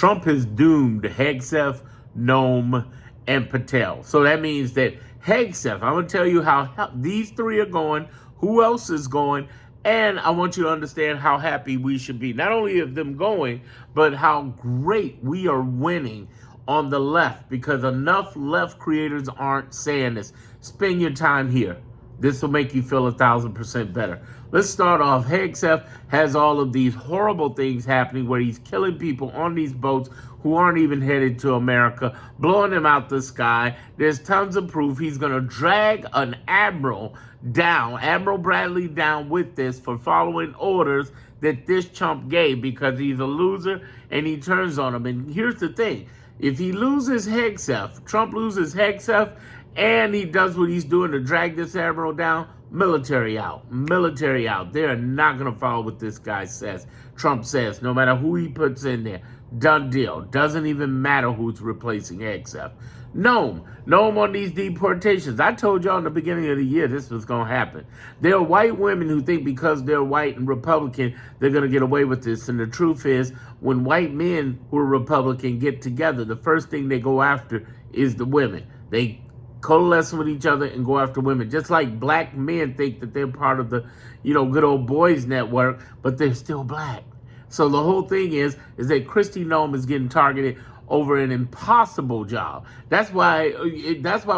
Trump has doomed Hegseth, Nome, and Patel. So that means that Hegseth, I'm going to tell you how these three are going, who else is going, and I want you to understand how happy we should be. Not only of them going, but how great we are winning on the left, because enough left creators aren't saying this. Spend your time here. This will make you feel 1,000% better. Let's start off. Hegseth has all of these horrible things happening where he's killing people on these boats who aren't even headed to America, blowing them out the sky. There's tons of proof. He's going to drag an admiral down, Admiral Bradley down with this for following orders that this chump gave, because he's a loser and he turns on him. And here's the thing. If he loses Hegseth, Trump loses Hegseth, and he does what he's doing to drag this admiral down, military out. Military out. They're not going to follow what this guy says. Trump says, no matter who he puts in there. Done deal. Doesn't even matter who's replacing Hegseth. Nome on these deportations. I told y'all in the beginning of the year this was going to happen. There are white women who think because they're white and Republican, they're going to get away with this. And the truth is, when white men who are Republican get together, the first thing they go after is the women. They coalesce with each other and go after women. Just like black men think that they're part of the, good old boys network, but they're still black. So the whole thing is that Kristi Nome is getting targeted over an impossible job. That's why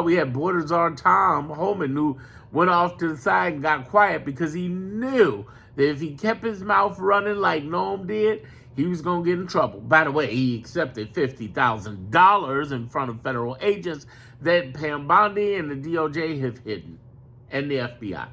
we had Border Czar Tom Homan, who went off to the side and got quiet, because he knew that if he kept his mouth running like Nome did, he was going to get in trouble. By the way, he accepted $50,000 in front of federal agents that Pam Bondi and the DOJ have hidden, and the FBI.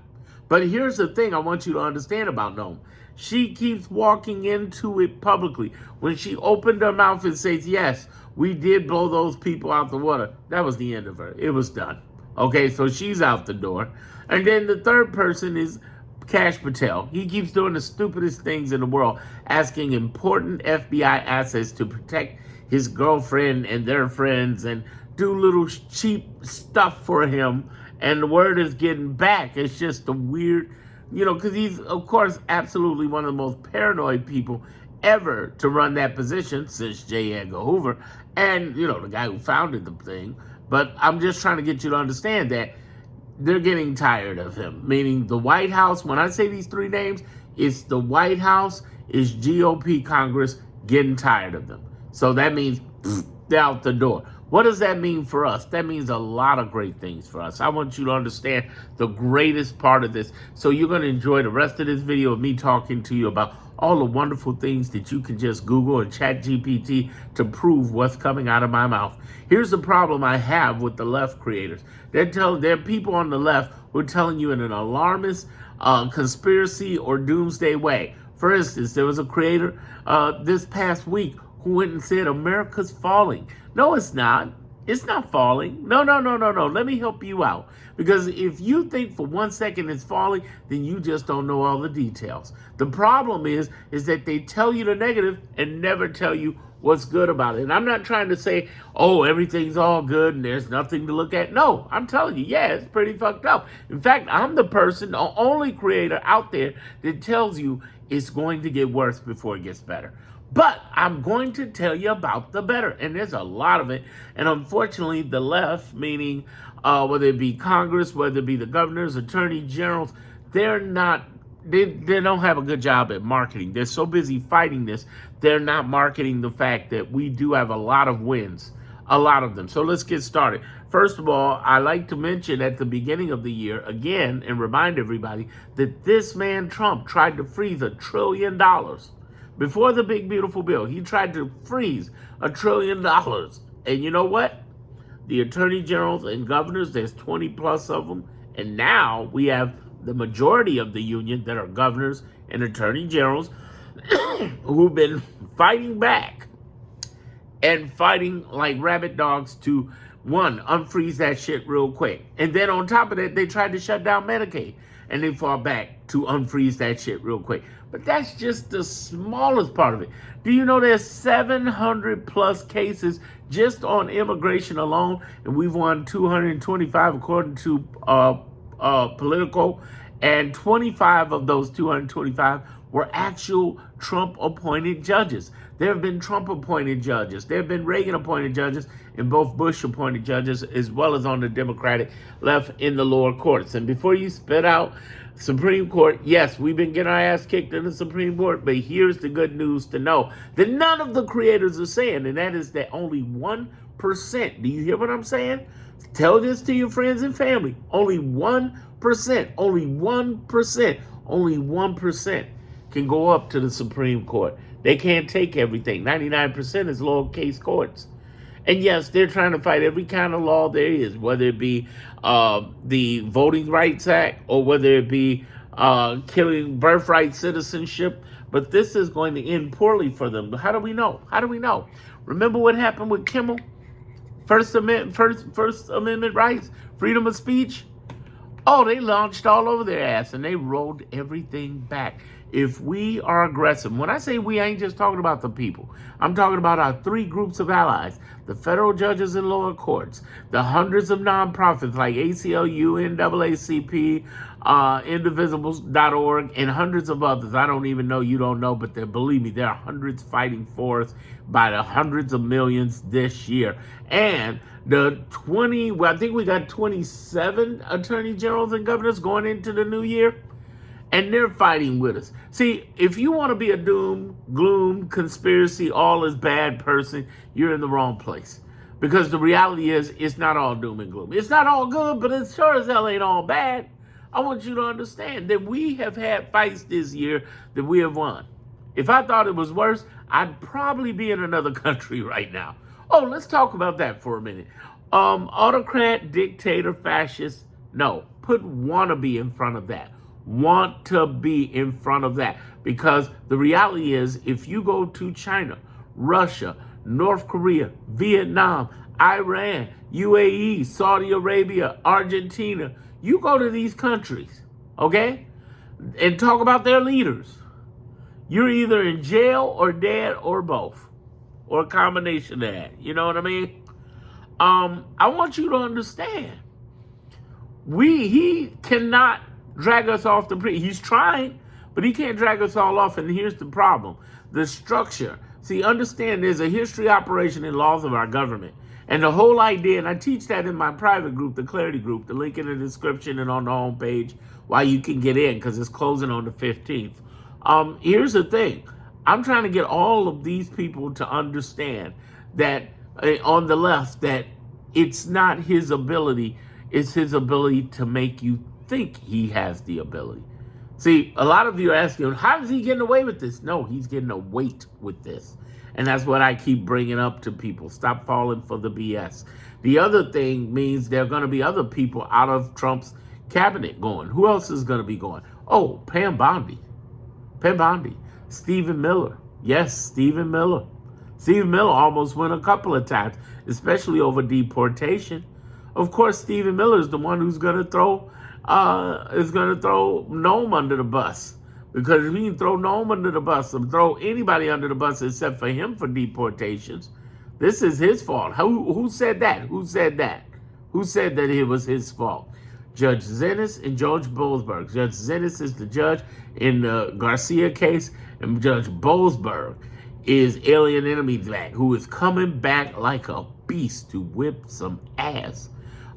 But here's the thing I want you to understand about Nome. She keeps walking into it publicly. When she opened her mouth and says, yes, we did blow those people out the water, that was the end of her. It was done. Okay, so she's out the door. And then the third person is Patel. He keeps doing the stupidest things in the world, asking important FBI assets to protect his girlfriend and their friends and do little cheap stuff for him. And the word is getting back. It's just a weird, because he's, of course, absolutely one of the most paranoid people ever to run that position since J. Edgar Hoover and, the guy who founded the thing. But I'm just trying to get you to understand that they're getting tired of him, meaning the White House. When I say these three names, it's the White House, it's GOP Congress getting tired of them. So that means they're out the door. What does that mean for us? That means a lot of great things for us. I want you to understand the greatest part of this. So you're going to enjoy the rest of this video of me talking to you about all the wonderful things that you can just Google and chat GPT to prove what's coming out of my mouth. Here's the problem I have with the left creators. There are people on the left who are telling you in an alarmist, conspiracy or doomsday way. For instance, there was a creator this past week who went and said America's falling. No, it's not. It's not falling. No. Let me help you out. Because if you think for 1 second it's falling, then you just don't know all the details. The problem is that they tell you the negative and never tell you what's good about it. And I'm not trying to say, oh, everything's all good and there's nothing to look at. No, I'm telling you, yeah, it's pretty fucked up. In fact, I'm the person, the only creator out there that tells you it's going to get worse before it gets better. But I'm going to tell you about the better, and there's a lot of it. And unfortunately, the left, meaning whether it be Congress, whether it be the governors, attorney generals, they don't have a good job at marketing. They're so busy fighting this, they're not marketing the fact that we do have a lot of wins, a lot of them. So let's get started. First of all, I like to mention at the beginning of the year, again, and remind everybody that this man, Trump, tried to freeze $1 trillion. Before the big, beautiful bill, he tried to freeze $1 trillion. And you know what? The attorney generals and governors, there's 20 plus of them. And now we have the majority of the union that are governors and attorney generals who've been fighting back and fighting like rabid dogs to, one, unfreeze that shit real quick. And then on top of that, they tried to shut down Medicaid. And they fought back to unfreeze that shit real quick. But that's just the smallest part of it. Do you know there's 700 plus cases just on immigration alone? And we've won 225 according to Politico. And 25 of those 225 were actual Trump-appointed judges. There have been Trump-appointed judges. There have been Reagan-appointed judges and both Bush-appointed judges, as well as on the Democratic left in the lower courts. And before you spit out Supreme Court, yes, we've been getting our ass kicked in the Supreme Court, but here's the good news to know that none of the creators are saying, and that is that only 1%, do you hear what I'm saying? Tell this to your friends and family. Only 1%, only 1%, only 1% can go up to the Supreme Court. They can't take everything. 99% is lower case courts. And yes, they're trying to fight every kind of law there is, whether it be the Voting Rights Act or whether it be killing birthright citizenship. But this is going to end poorly for them. How do we know? How do we know? Remember what happened with Kimmel? First Amendment rights, freedom of speech. Oh, they launched all over their ass and they rolled everything back. If we are aggressive, when I say we, I ain't just talking about the people. I'm talking about our three groups of allies, the federal judges and lower courts, the hundreds of nonprofits like ACLU, NAACP, Indivisibles.org, and hundreds of others. I don't even know, you don't know, but believe me, there are hundreds fighting for us by the hundreds of millions this year. And the 20, well, I think we got 27 attorney generals and governors going into the new year. And they're fighting with us. See, if you want to be a doom, gloom, conspiracy, all is bad person, you're in the wrong place. Because the reality is, it's not all doom and gloom. It's not all good, but it sure as hell ain't all bad. I want you to understand that we have had fights this year that we have won. If I thought it was worse, I'd probably be in another country right now. Oh, let's talk about that for a minute. Autocrat, dictator, fascist, no. Put wannabe in front of that. Want to be in front of that, because the reality is, if you go to China, Russia, North Korea, Vietnam, Iran, UAE, Saudi Arabia, Argentina, you go to these countries, okay, and talk about their leaders, you're either in jail or dead or both, or a combination of that. You know what I mean? I want you to understand, he cannot drag us off the he's trying, but he can't drag us all off. And here's the problem: the structure. See, understand, there's a history, operation, and laws of our government, and the whole idea. And I teach that in my private group, the Clarity Group. The link in the description and on the homepage, while you can get in, because it's closing on the 15th. Here's the thing: I'm trying to get all of these people to understand that on the left, that it's not his ability; it's his ability to make you think he has the ability. See, a lot of you are asking, how is he getting away with this? No, he's getting away with this. And that's what I keep bringing up to people. Stop falling for the BS. The other thing means there are going to be other people out of Trump's cabinet going. Who else is going to be going? Oh, Pam Bondi. Stephen Miller. Yes, Stephen Miller. Stephen Miller almost went a couple of times, especially over deportation. Of course, Stephen Miller is the one who's going to throw Nome under the bus. Because if he can throw Nome under the bus or throw anybody under the bus except for him for deportations, this is his fault. Who said that? Who said that? Who said that it was his fault? Judge Zennis and Judge Boasberg. Judge Zennis is the judge in the Garcia case, and Judge Boasberg is Alien Enemy Black, who is coming back like a beast to whip some ass.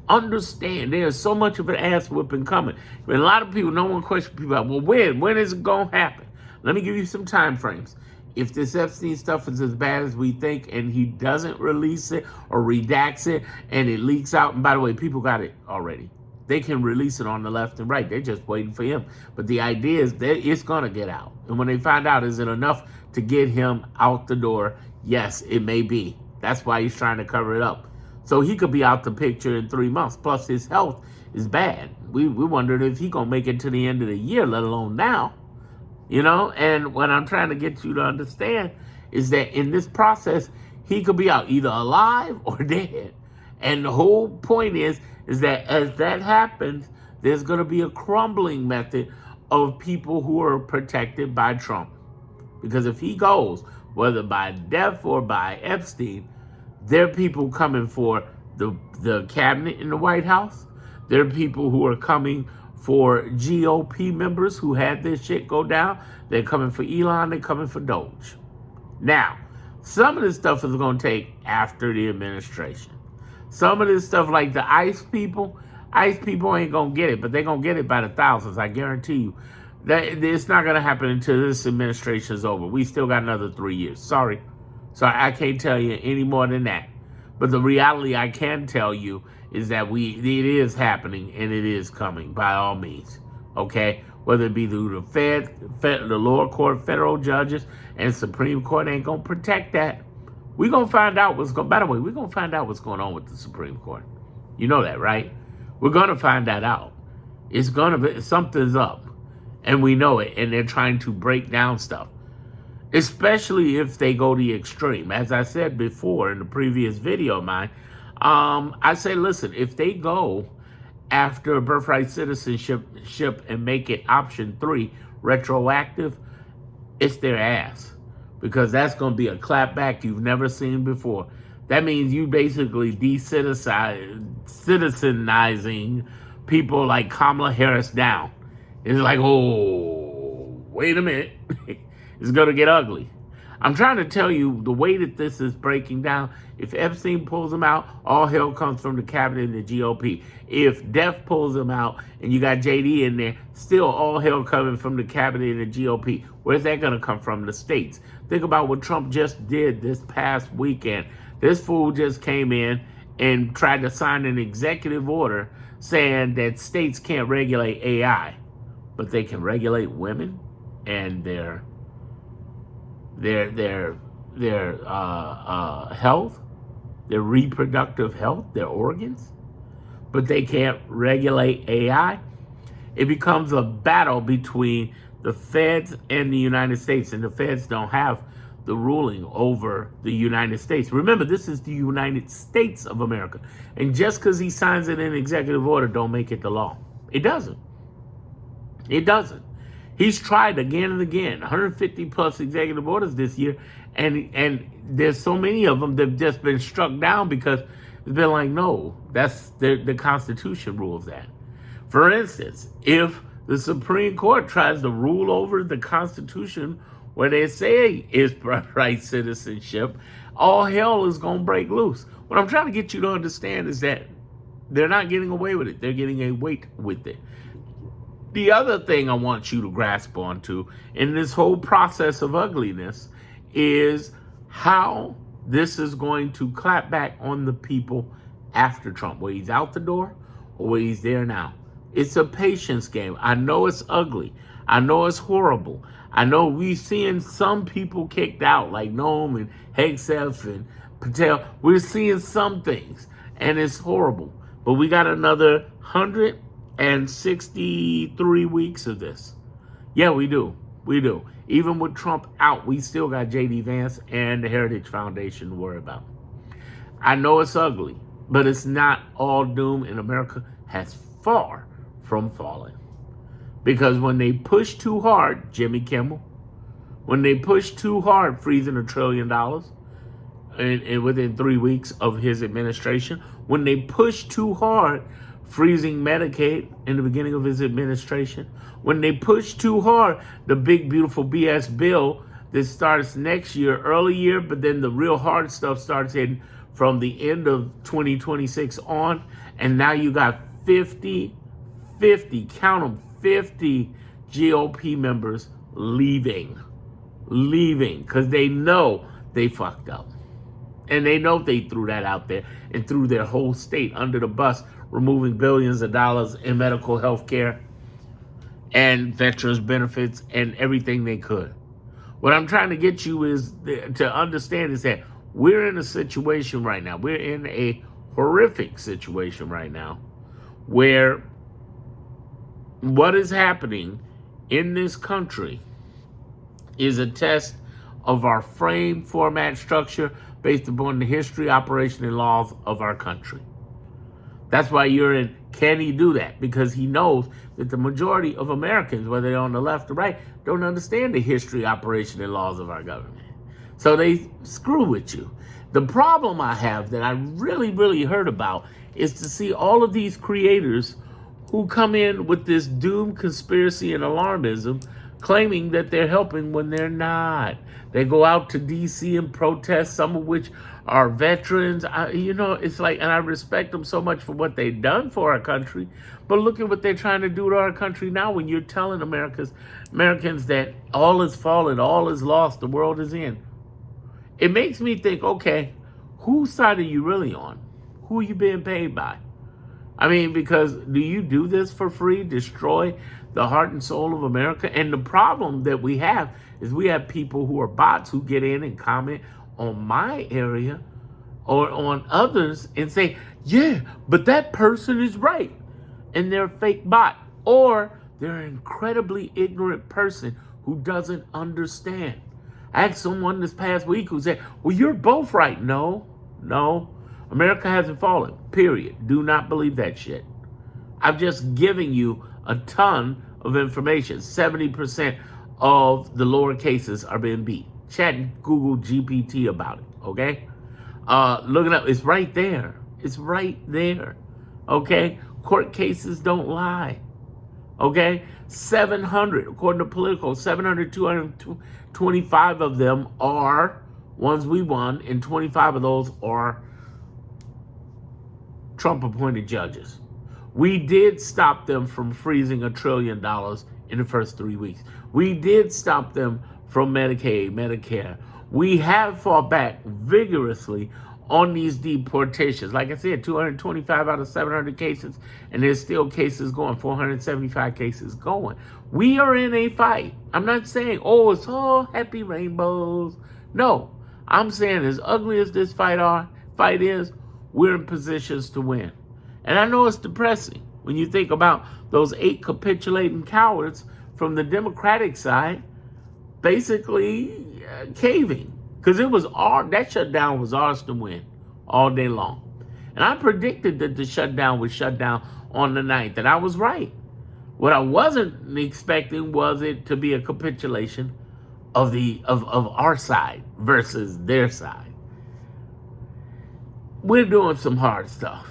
Understand, there's so much of an ass whipping coming. And a lot of people, no one question people about, well, when is it going to happen? Let me give you some time frames. If this Epstein stuff is as bad as we think and he doesn't release it or redacts it and it leaks out, and by the way, people got it already. They can release it on the left and right. They're just waiting for him. But the idea is that it's going to get out. And when they find out, is it enough to get him out the door? Yes, it may be. That's why he's trying to cover it up. So he could be out the picture in 3 months. Plus, his health is bad. We wondered if he going to make it to the end of the year, let alone now. You know, and what I'm trying to get you to understand is that in this process, he could be out either alive or dead. And the whole point is that as that happens, there's going to be a crumbling method of people who are protected by Trump. Because if he goes, whether by death or by Epstein, there are people coming for the cabinet in the White House. There are people who are coming for GOP members who had this shit go down. They're coming for Elon. They're coming for Doge. Now, some of this stuff is going to take after the administration. Some of this stuff, like the ICE people ain't going to get it, but they're going to get it by the thousands. I guarantee you. That it's not going to happen until this administration is over. We still got another 3 years. Sorry, I can't tell you any more than that. But the reality I can tell you is that it is happening and it is coming by all means. Okay, whether it be through the lower court, federal judges, and Supreme Court ain't gonna protect that. We're gonna find out by the way, we're gonna find out what's going on with the Supreme Court. You know that, right? We're gonna find that out. It's gonna be something's up. And we know it, and they're trying to break down stuff, especially if they go the extreme. As I said before in the previous video of mine, I say, listen, if they go after birthright citizenship and make it option 3 retroactive, it's their ass, because that's going to be a clapback you've never seen before. That means you basically citizenizing people like Kamala Harris down. It's like, oh, wait a minute. It's going to get ugly. I'm trying to tell you the way that this is breaking down. If Epstein pulls him out, all hell comes from the cabinet and the GOP. If Def pulls him out and you got JD in there, still all hell coming from the cabinet and the GOP. Where's that going to come from? The states. Think about what Trump just did this past weekend. This fool just came in and tried to sign an executive order saying that states can't regulate AI. But they can regulate women and their health, their reproductive health, their organs. But they can't regulate AI. It becomes a battle between the feds and the United States, and the feds don't have the ruling over the United States. Remember, this is the United States of America, and just because he signs it in executive order, don't make it the law. It doesn't. It doesn't. He's tried again and again, 150 plus executive orders this year, and there's so many of them that have just been struck down because it's been like, no, that's the Constitution rules that. For instance, if the Supreme Court tries to rule over the Constitution where they say it's birthright citizenship, all hell is going to break loose. What I'm trying to get you to understand is that they're not getting away with it. They're getting away with it. The other thing I want you to grasp onto in this whole process of ugliness is how this is going to clap back on the people after Trump, whether he's out the door or whether he's there now. It's a patience game. I know it's ugly. I know it's horrible. I know we're seeing some people kicked out like Nome and Hegseth and Patel. We're seeing some things, and it's horrible. But we got another 163 weeks of this. Yeah, we do. We do. Even with Trump out, we still got J.D. Vance and the Heritage Foundation to worry about. I know it's ugly, but it's not all doom, and America has far from falling. Because when they push too hard, Jimmy Kimmel, when they push too hard, freezing $1 trillion and within 3 weeks of his administration, when they push too hard, freezing Medicaid in the beginning of his administration, when they push too hard, the big, beautiful BS bill that starts next year, early year, but then the real hard stuff starts in from the end of 2026 on, and now you got 50, count them, 50 GOP members leaving, because they know they fucked up. And they know they threw that out there and threw their whole state under the bus, removing billions of dollars in medical health care and veterans benefits and everything they could. What I'm trying to get you is to understand is that we're in a situation right now. We're in a horrific situation right now where what is happening in this country is a test of our frame, format, structure based upon the history, operation, and laws of our country. That's why you're in, can he do that? Because he knows that the majority of Americans, whether they're on the left or right, don't understand the history, operation, and laws of our government. So they screw with you. The problem I have that I really, really heard about is to see all of these creators who come in with this doom, conspiracy, and alarmism, claiming that they're helping when they're not. They go out to D.C. and protest, some of which are veterans. It's like, and I respect them so much for what they've done for our country, but look at what they're trying to do to our country now when you're telling Americans that all is fallen, all is lost, the world is in. It makes me think, okay, whose side are you really on? Who are you being paid by? I mean, because do you do this for free, destroy the heart and soul of America? And the problem that we have is we have people who are bots who get in and comment on my area or on others and say, yeah, but that person is right. And they're a fake bot. Or they're an incredibly ignorant person who doesn't understand. I had someone this past week who said, well, you're both right. No. America hasn't fallen, period. Do not believe that shit. I'm just giving you a ton of information. 70% of the lower cases are being beat. Chat Google GPT about it, okay? Look it up. It's right there. It's right there, okay? Court cases don't lie, okay? 700, according to Politico, 225 of them are ones we won, and 25 of those are Trump-appointed judges. We did stop them from freezing $1 trillion in the first 3 weeks. We did stop them from Medicaid, Medicare. We have fought back vigorously on these deportations. Like I said, 225 out of 700 cases, and there's still cases going, 475 cases going. We are in a fight. I'm not saying, oh, it's all happy rainbows. No, I'm saying as ugly as this fight is, we're in positions to win. And I know it's depressing when you think about those 8 capitulating cowards from the Democratic side basically caving. Because that shutdown was ours to win all day long. And I predicted that the shutdown would shut down on the 9th, and I was right. What I wasn't expecting was it to be a capitulation of our side versus their side. We're doing some hard stuff,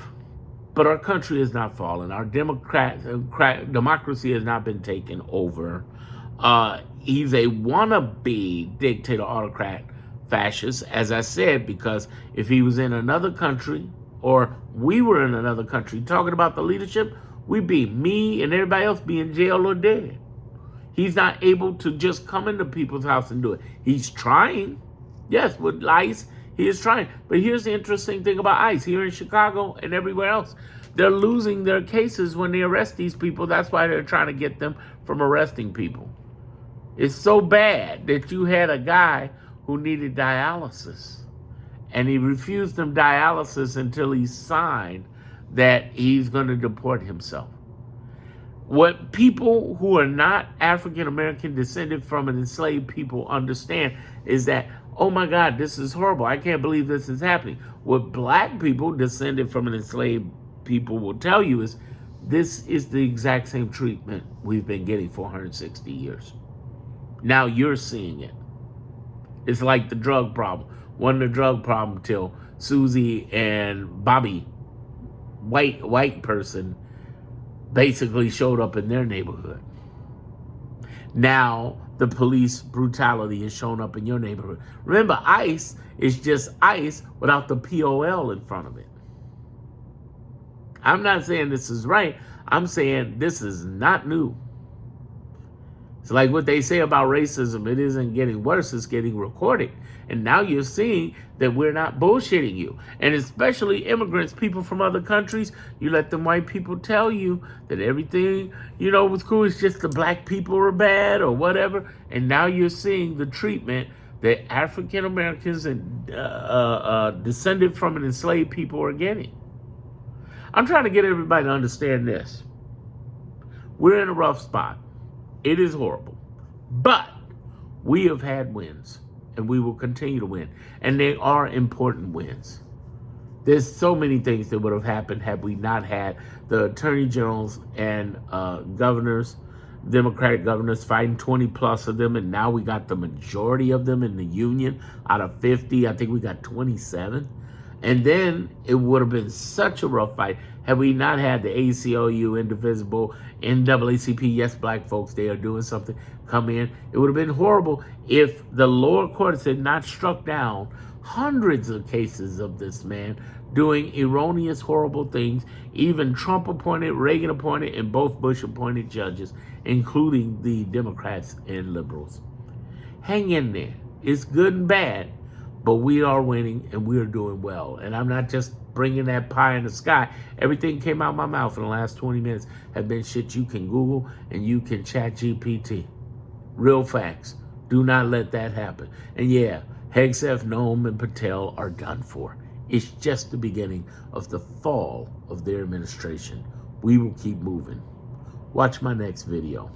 but our country has not fallen. Our democracy has not been taken over. He's a wannabe dictator, autocrat, fascist, as I said, because if he was in another country or we were in another country talking about the leadership, we'd be, me and everybody else, be in jail or dead. He's not able to just come into people's house and do it. He's trying. Yes, with ICE, he is trying. But here's the interesting thing about ICE here in Chicago and everywhere else. They're losing their cases when they arrest these people. That's why they're trying to get them from arresting people. It's so bad that you had a guy who needed dialysis, and he refused them dialysis until he signed that he's going to deport himself. What people who are not African American descended from an enslaved people understand is that, oh my God, this is horrible. I can't believe this is happening. What black people descended from an enslaved people will tell you is this is the exact same treatment we've been getting for 160 years. Now you're seeing it. It's like the drug problem. Wasn't a drug problem till Susie and Bobby, white person, basically showed up in their neighborhood. Now the police brutality is showing up in your neighborhood. Remember, ICE is just ICE without the POL in front of it. I'm not saying this is right. I'm saying this is not new. It's like what they say about racism. It isn't getting worse, it's getting recorded. And now you're seeing that we're not bullshitting you. And especially immigrants, people from other countries, you let them white people tell you that everything, was cool. It's just the black people are bad or whatever. And now you're seeing the treatment that African Americans and descended from an enslaved people are getting. I'm trying to get everybody to understand this. We're in a rough spot. It is horrible. But we have had wins, and we will continue to win. And they are important wins. There's so many things that would have happened had we not had the attorney generals and governors, Democratic governors fighting, 20 plus of them, and now we got the majority of them in the union out of 50. I think we got 27. And then it would have been such a rough fight had we not had the ACLU, Indivisible, NAACP, yes, black folks, they are doing something, come in. It would have been horrible if the lower courts had not struck down hundreds of cases of this man doing erroneous, horrible things, even Trump appointed, Reagan appointed, and both Bush appointed judges, including the Democrats and liberals. Hang in there. It's good and bad, but we are winning and we are doing well. And I'm not just bringing that pie in the sky. Everything came out of my mouth in the last 20 minutes have been shit you can Google and you can chat GPT. Real facts. Do not let that happen. And yeah, Hegseth, Nome, and Patel are done for. It's just the beginning of the fall of their administration. We will keep moving. Watch my next video.